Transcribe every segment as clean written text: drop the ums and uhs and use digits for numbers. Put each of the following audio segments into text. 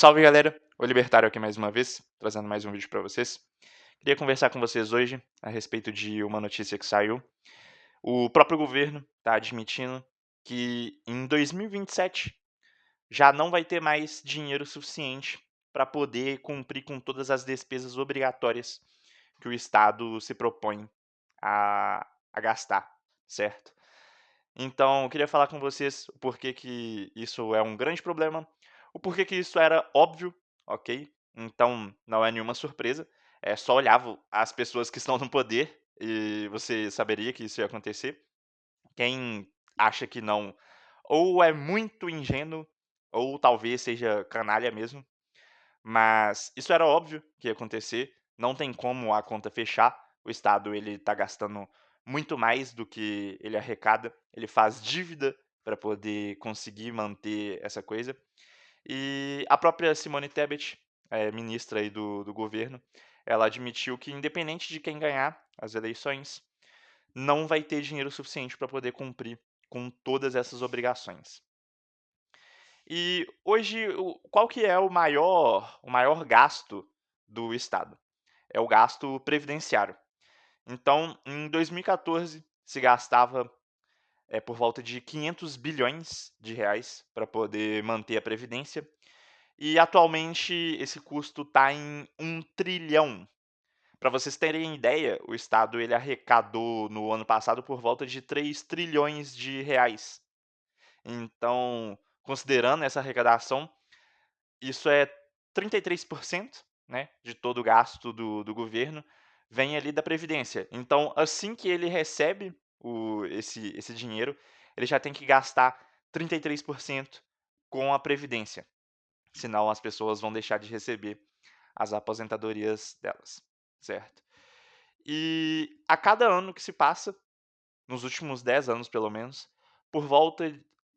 Salve galera, o Libertário aqui mais uma vez, trazendo mais um vídeo para vocês. Queria conversar com vocês hoje a respeito de uma notícia que saiu. O próprio governo está admitindo que em 2027 já não vai ter mais dinheiro suficiente para poder cumprir com todas as despesas obrigatórias que o Estado se propõe a gastar, certo? Então, eu queria falar com vocês o porquê que isso é um grande problema, o porquê que isso era óbvio, ok? Então, não é nenhuma surpresa. É só olhar as pessoas que estão no poder e você saberia que isso ia acontecer. Quem acha que não, ou é muito ingênuo, ou talvez seja canalha mesmo. Mas isso era óbvio que ia acontecer, não tem como a conta fechar, o Estado ele está gastando muito mais do que ele arrecada, ele faz dívida para poder conseguir manter essa coisa. E a própria Simone Tebet, ministra aí do governo, ela admitiu que independente de quem ganhar as eleições, não vai ter dinheiro suficiente para poder cumprir com todas essas obrigações. E hoje, qual que é o maior gasto do Estado? É o gasto previdenciário. Então, em 2014, se gastava por volta de 500 bilhões de reais para poder manter a Previdência. E atualmente esse custo está em 1 trilhão. Para vocês terem ideia, o Estado ele arrecadou no ano passado por volta de 3 trilhões de reais. Então, considerando essa arrecadação, isso é 33%, né, de todo o gasto do governo, vem ali da previdência. Então, assim que ele recebe esse dinheiro, ele já tem que gastar 33% com a previdência, senão as pessoas vão deixar de receber as aposentadorias delas, certo? E a cada ano que se passa, nos últimos 10 anos pelo menos, por volta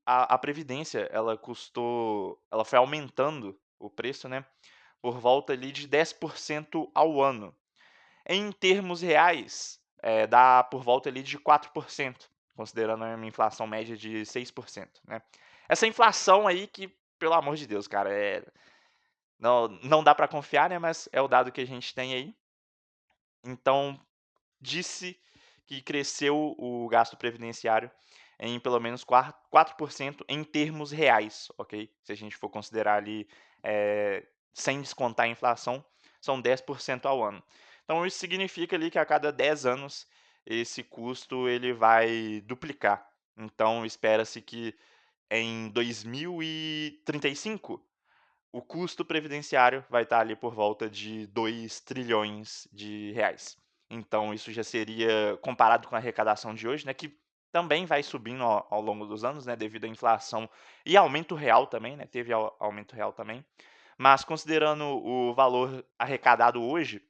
a previdência, ela foi aumentando o preço, né, por volta ali de 10% ao ano. Em termos reais, dá por volta ali de 4%, considerando uma inflação média de 6%, né. Essa inflação aí que, pelo amor de Deus, cara, não dá para confiar, né, mas é o dado que a gente tem aí. Então, disse que cresceu o gasto previdenciário em pelo menos 4% em termos reais, ok? Se a gente for considerar ali, sem descontar a inflação, são 10% ao ano. Então isso significa ali que a cada 10 anos esse custo ele vai duplicar. Então espera-se que em 2035 o custo previdenciário vai estar ali por volta de 2 trilhões de reais. Então isso já seria, comparado com a arrecadação de hoje, né, que também vai subindo ao longo dos anos, né, devido à inflação e aumento real também, né, teve aumento real também. Mas considerando o valor arrecadado hoje,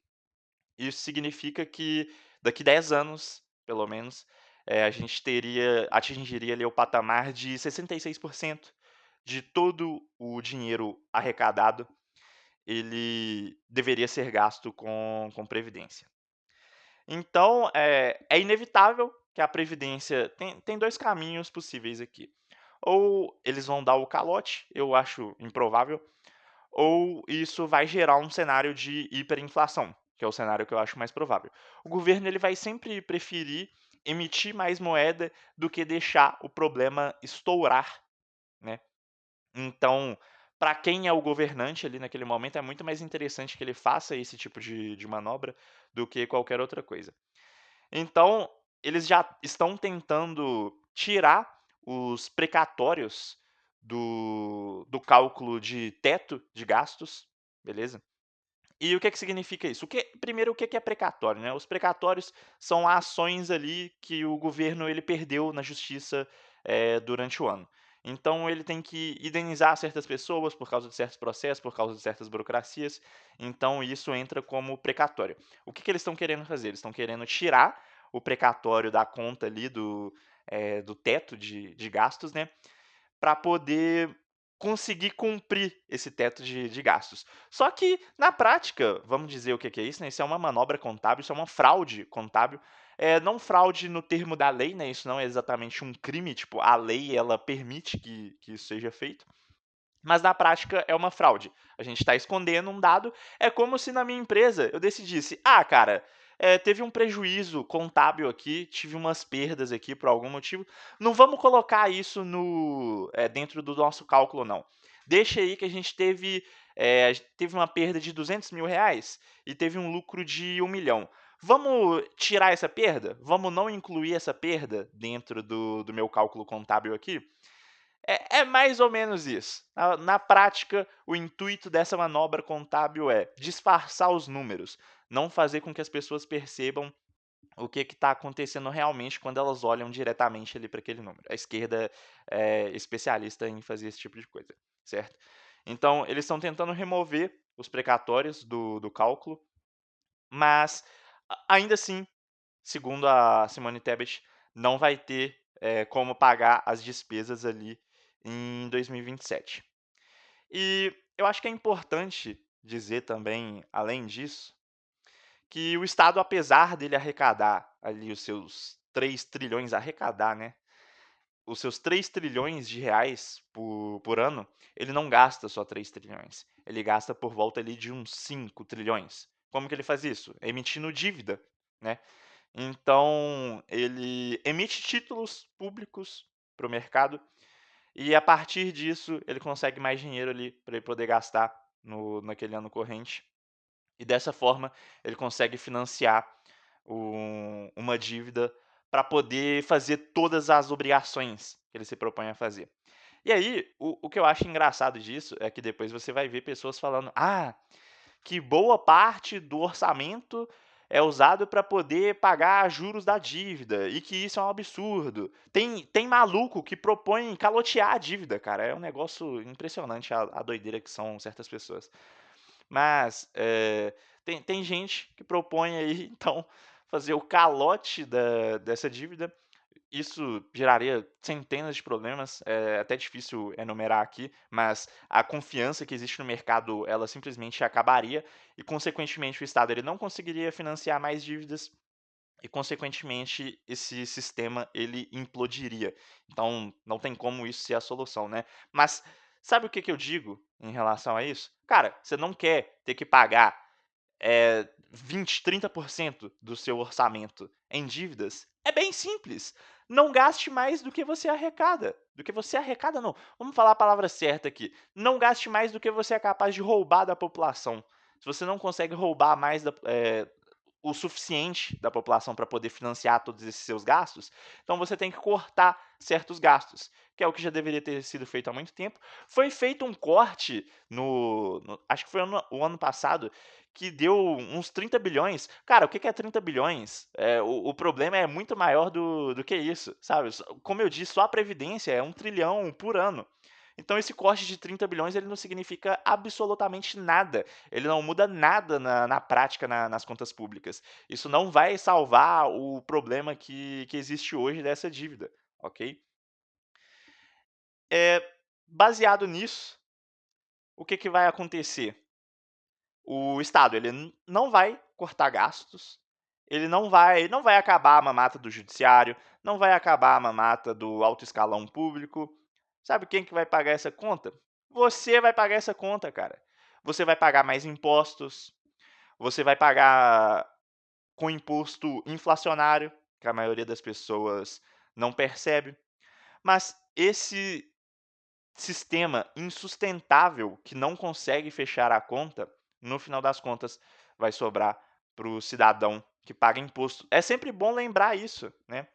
isso significa que daqui 10 anos, pelo menos, a gente atingiria ali o patamar de 66% de todo o dinheiro arrecadado, ele deveria ser gasto com previdência. Então, é inevitável que a previdência tem 2 caminhos possíveis aqui. Ou eles vão dar o calote, eu acho improvável, ou isso vai gerar um cenário de hiperinflação, que é o cenário que eu acho mais provável. O governo ele vai sempre preferir emitir mais moeda do que deixar o problema estourar, né. Então, para quem é o governante ali naquele momento, é muito mais interessante que ele faça esse tipo de manobra do que qualquer outra coisa. Então, eles já estão tentando tirar os precatórios do cálculo de teto de gastos, beleza? E o que significa isso? Primeiro, o que é precatório, né? Os precatórios são ações ali que o governo ele perdeu na justiça durante o ano. Então ele tem que indenizar certas pessoas por causa de certos processos, por causa de certas burocracias. Então isso entra como precatório. O que eles estão querendo fazer? Eles estão querendo tirar o precatório da conta ali do teto de gastos, né? Para poder conseguir cumprir esse teto de gastos. Só que, na prática, vamos dizer o que é isso, né? Isso é uma manobra contábil, isso é uma fraude contábil. Não fraude no termo da lei, né? Isso não é exatamente um crime, tipo, a lei ela permite que isso seja feito. mas na prática é uma fraude. A gente está escondendo um dado. É como se na minha empresa eu decidisse: ah, cara, teve um prejuízo contábil aqui, tive umas perdas aqui por algum motivo. Não vamos colocar isso dentro do nosso cálculo, não. Deixa aí que a gente teve uma perda de R$ 200.000 e teve um lucro de 1 milhão. Vamos tirar essa perda? Vamos não incluir essa perda dentro do meu cálculo contábil aqui? É mais ou menos isso. Na prática, o intuito dessa manobra contábil é disfarçar os números, não fazer com que as pessoas percebam o que está acontecendo realmente quando elas olham diretamente ali para aquele número. A esquerda é especialista em fazer esse tipo de coisa, certo? Então, eles estão tentando remover os precatórios do cálculo, mas ainda assim, segundo a Simone Tebet, não vai ter como pagar as despesas ali em 2027. E eu acho que é importante dizer também, além disso, que o Estado, apesar dele arrecadar ali os seus 3 trilhões, arrecadar, né? Os seus 3 trilhões de reais por ano, ele não gasta só 3 trilhões. Ele gasta por volta ali de uns 5 trilhões. Como que ele faz isso? Emitindo dívida, né? Então, ele emite títulos públicos para o mercado e a partir disso ele consegue mais dinheiro ali para ele poder gastar naquele ano corrente. E dessa forma ele consegue financiar uma dívida para poder fazer todas as obrigações que ele se propõe a fazer. E aí, o que eu acho engraçado disso é que depois você vai ver pessoas falando: ah, que boa parte do orçamento é usado para poder pagar juros da dívida e que isso é um absurdo. Tem maluco que propõe calotear a dívida, cara. É um negócio impressionante a doideira que são certas pessoas. Mas tem gente que propõe aí, então, fazer o calote dessa dívida. Isso geraria centenas de problemas, é até difícil enumerar aqui, mas a confiança que existe no mercado, ela simplesmente acabaria e, consequentemente, o Estado ele não conseguiria financiar mais dívidas e, consequentemente, esse sistema ele implodiria. Então, não tem como isso ser a solução, né? Mas sabe o que eu digo em relação a isso? Cara, você não quer ter que pagar 20, 30% do seu orçamento em dívidas, é bem simples. Não gaste mais do que você arrecada. Do que você arrecada, não. Vamos falar a palavra certa aqui. Não gaste mais do que você é capaz de roubar da população. Se você não consegue roubar mais o suficiente da população para poder financiar todos esses seus gastos, então você tem que cortar certos gastos, que é o que já deveria ter sido feito há muito tempo. Foi feito um corte acho que foi o ano passado, que deu uns 30 bilhões. Cara, o que é 30 bilhões? O problema é muito maior do que isso, sabe? Como eu disse, só a Previdência é 1 trilhão por ano. Então esse corte de 30 bilhões ele não significa absolutamente nada. Ele não muda nada na prática nas contas públicas. Isso não vai salvar o problema que existe hoje dessa dívida, ok? É, baseado nisso, o que vai acontecer? O Estado ele não vai cortar gastos, ele não vai acabar a mamata do judiciário, não vai acabar a mamata do alto escalão público. Sabe quem que vai pagar essa conta? Você vai pagar essa conta, cara. Você vai pagar mais impostos, você vai pagar com imposto inflacionário, que a maioria das pessoas não percebe. Mas esse sistema insustentável que não consegue fechar a conta, no final das contas, vai sobrar para o cidadão que paga imposto. É sempre bom lembrar isso, né?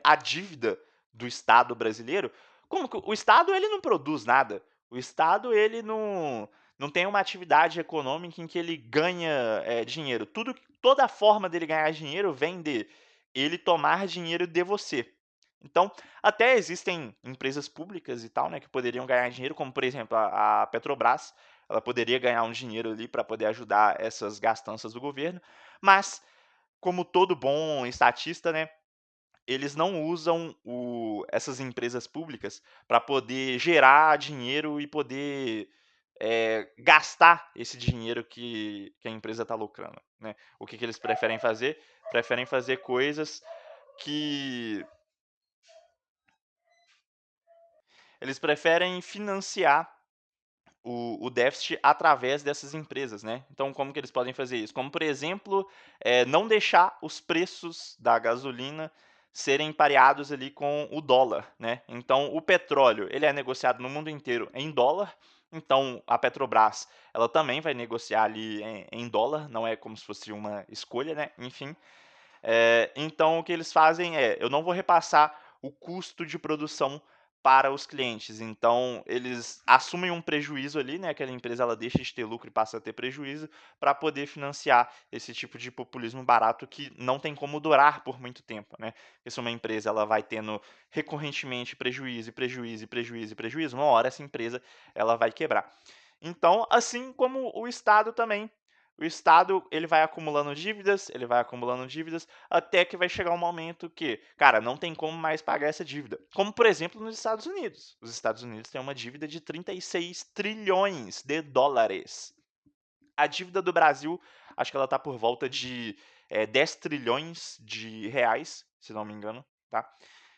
A dívida do Estado brasileiro, como que o Estado ele não produz nada. O Estado ele não tem uma atividade econômica em que ele ganha dinheiro. Toda a forma dele ganhar dinheiro vem de ele tomar dinheiro de você. Então, até existem empresas públicas e tal, né, que poderiam ganhar dinheiro, como por exemplo a Petrobras, ela poderia ganhar um dinheiro ali para poder ajudar essas gastanças do governo, mas como todo bom estatista, né, eles não usam essas empresas públicas para poder gerar dinheiro e poder gastar esse dinheiro que a empresa está lucrando, né? O que eles preferem fazer? Preferem fazer coisas que Eles preferem financiar o déficit através dessas empresas, né. Então como que eles podem fazer isso? Como, por exemplo, não deixar os preços da gasolina serem pareados ali com o dólar, né. Então o petróleo, ele é negociado no mundo inteiro em dólar, então a Petrobras, ela também vai negociar ali em dólar, não é como se fosse uma escolha, né, enfim. Então o que eles fazem é: eu não vou repassar o custo de produção para os clientes, então eles assumem um prejuízo ali, né, aquela empresa ela deixa de ter lucro e passa a ter prejuízo, para poder financiar esse tipo de populismo barato que não tem como durar por muito tempo, né. Porque se uma empresa ela vai tendo recorrentemente prejuízo, e prejuízo, e prejuízo, e prejuízo, uma hora essa empresa ela vai quebrar. Então, assim como o Estado também, o Estado ele vai acumulando dívidas, até que vai chegar um momento que, cara, não tem como mais pagar essa dívida. Como, por exemplo, nos Estados Unidos. Os Estados Unidos têm uma dívida de 36 trilhões de dólares. A dívida do Brasil, acho que ela está por volta de 10 trilhões de reais, se não me engano, tá?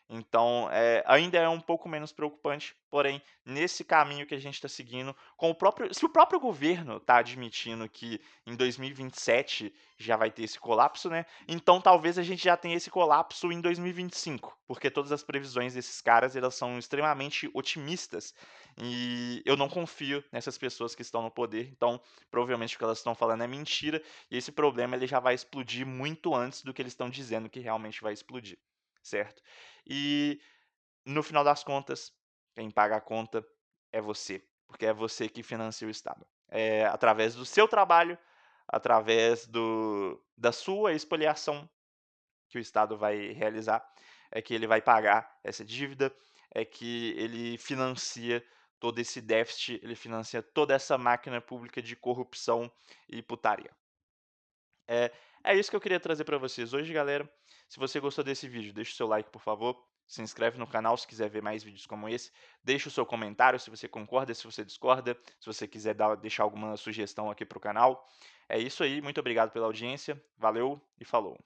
Então, ainda é um pouco menos preocupante, porém, nesse caminho que a gente está seguindo, com o próprio se o próprio governo está admitindo que em 2027 já vai ter esse colapso, né, então talvez a gente já tenha esse colapso em 2025, porque todas as previsões desses caras, elas são extremamente otimistas, e eu não confio nessas pessoas que estão no poder, então provavelmente o que elas estão falando é mentira, e esse problema ele já vai explodir muito antes do que eles estão dizendo que realmente vai explodir, certo? E no final das contas, quem paga a conta é você, porque é você que financia o Estado. É através do seu trabalho, através da sua expoliação que o Estado vai realizar, é que ele vai pagar essa dívida, é que ele financia todo esse déficit, ele financia toda essa máquina pública de corrupção e putaria. É, é isso que eu queria trazer para vocês hoje, galera. Se você gostou desse vídeo, deixa o seu like, por favor. Se inscreve no canal se quiser ver mais vídeos como esse. Deixa o seu comentário se você concorda, se você discorda. Se você quiser deixar alguma sugestão aqui para o canal. É isso aí, muito obrigado pela audiência. Valeu e falou.